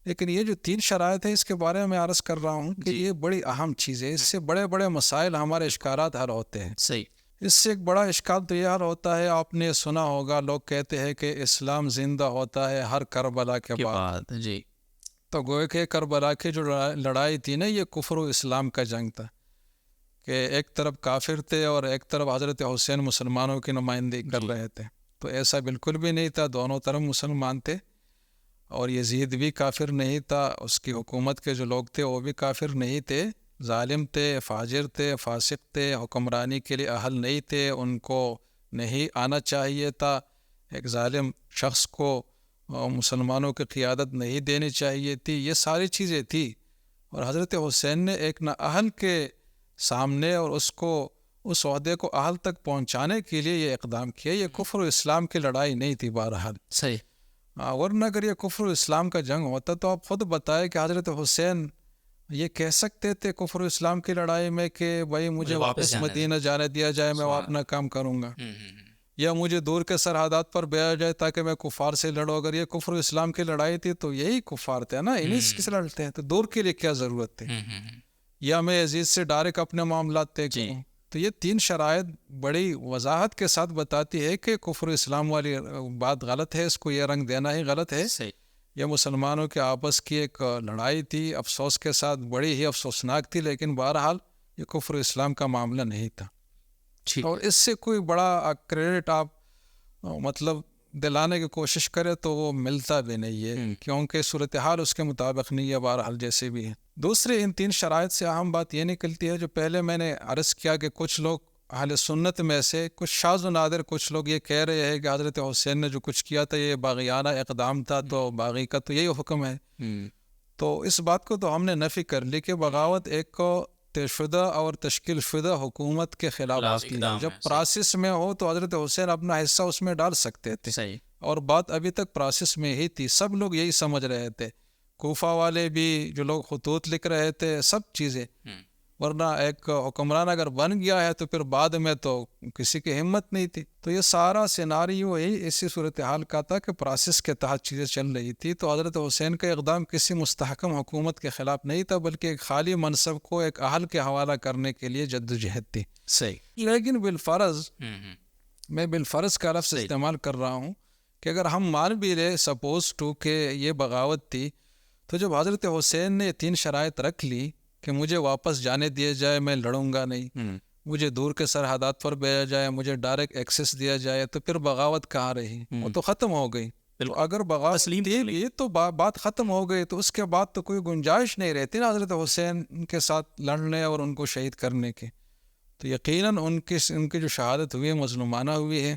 لیکن یہ جو 3 شرائط ہیں اس کے بارے میں عرض کر رہا ہوں کہ یہ بڑی اہم چیز ہے. اس سے بڑے بڑے مسائل ہمارے اشکالات حل ہوتے ہیں. صحیح. اس سے ایک بڑا اشکال تو یہ حل ہوتا ہے، آپ نے سنا ہوگا لوگ کہتے ہیں کہ اسلام زندہ ہوتا ہے ہر کربلا کے بعد. جی. تو گویا کہ کربلا کی جو لڑائی تھی نا، یہ کفر و اسلام کا جنگ تھا کہ ایک طرف کافر تھے اور ایک طرف حضرت حسین مسلمانوں کی نمائندگی کر رہے تھے. تو ایسا بالکل بھی نہیں تھا، دونوں طرف مسلمان تھے. اور یزید بھی کافر نہیں تھا، اس کی حکومت کے جو لوگ تھے وہ بھی کافر نہیں تھے، ظالم تھے، فاجر تھے، فاسق تھے، حکمرانی کے لیے اہل نہیں تھے، ان کو نہیں آنا چاہیے تھا. ایک ظالم شخص کو مسلمانوں کی قیادت نہیں دینی چاہیے تھی. یہ ساری چیزیں تھی. اور حضرت حسین نے ایک نااہل کے سامنے اور اس کو اس عہدے کو اہل تک پہنچانے کے لیے یہ اقدام کیا. یہ کفر و اسلام کی لڑائی نہیں تھی بہرحال. صحیح. ورنہ اگر یہ کفر و اسلام کا جنگ ہوتا تو آپ خود بتائیں کہ حضرت حسین یہ کہہ سکتے تھے کفر و اسلام کی لڑائی میں کہ بھائی مجھے واپس مدینہ جانے دیا جائے، میں اپنا کام کروں گا، یا مجھے دور کے سرحدات پر بھیجا جائے تاکہ میں کفار سے لڑوں. اگر یہ کفر و اسلام کی لڑائی تھی تو یہی کفار تھے نا، انہیں سے لڑتے ہیں، تو دور کے لیے کیا ضرورت تھی؟ یا میں یزید سے ڈائریکٹ اپنے معاملات طے کروں. تو یہ 3 شرائط بڑی وضاحت کے ساتھ بتاتی ہے کہ کفر اسلام والی بات غلط ہے، اس کو یہ رنگ دینا ہی غلط ہے. یہ مسلمانوں کے آپس کی ایک لڑائی تھی، افسوس کے ساتھ بڑی ہی افسوسناک تھی، لیکن بہرحال یہ کفر اسلام کا معاملہ نہیں تھا. اور اس سے کوئی بڑا کریڈٹ آپ مطلب دلانے کی کوشش کرے تو وہ ملتا بھی نہیں ہے، کیونکہ صورتحال اس کے مطابق نہیں ہے بہرحال جیسے بھی ہے. دوسری ان 3 شرائط سے اہم بات یہ نکلتی ہے جو پہلے میں نے عرض کیا کہ کچھ لوگ اہل سنت میں سے کچھ شاذ و نادر کچھ لوگ یہ کہہ رہے ہیں کہ حضرت حسین نے جو کچھ کیا تھا یہ باغیانہ اقدام تھا، تو باغی کا تو یہی حکم ہے. تو اس بات کو تو ہم نے نفی کر لی کہ بغاوت ایک طے شدہ اور تشکیل شدہ حکومت کے خلاف ہوتی ہے. جب پراسس میں ہو تو حضرت حسین اپنا حصہ اس میں ڈال سکتے تھے، اور بات ابھی تک پراسس میں ہی تھی. سب لوگ یہی سمجھ رہے تھے، کوفہ والے بھی، جو لوگ خطوط لکھ رہے تھے، سب چیزیں. ورنہ ایک حکمران اگر بن گیا ہے تو پھر بعد میں تو کسی کی ہمت نہیں تھی. تو یہ سارا سیناریو ہی اسی صورتحال کا تھا کہ پراسس کے تحت چیزیں چل رہی تھی. تو حضرت حسین کا اقدام کسی مستحکم حکومت کے خلاف نہیں تھا، بلکہ ایک خالی منصب کو ایک اہل کے حوالہ کرنے کے لیے جدوجہد تھی. لیکن بالفرض، میں بالفرض کا لفظ استعمال کر رہا ہوں، کہ اگر ہم مان بھی لیں سپوز ٹو کہ یہ بغاوت تھی، تو جب حضرت حسین نے 3 شرائط رکھ لی کہ مجھے واپس جانے دیا جائے، میں لڑوں گا نہیں، مجھے دور کے سرحدات پر بھیجا جائے، مجھے ڈائریکٹ ایکسیس دیا جائے، تو پھر بغاوت کہاں رہی؟ وہ تو ختم ہو گئی. تو اگر بغاوت تھی تو بات ختم ہو گئی، تو اس کے بعد تو کوئی گنجائش نہیں رہتی نا حضرت حسین کے ساتھ لڑنے اور ان کو شہید کرنے کے. تو یقیناً ان کی جو شہادت ہوئی ہے مظلومانہ ہوئی ہے.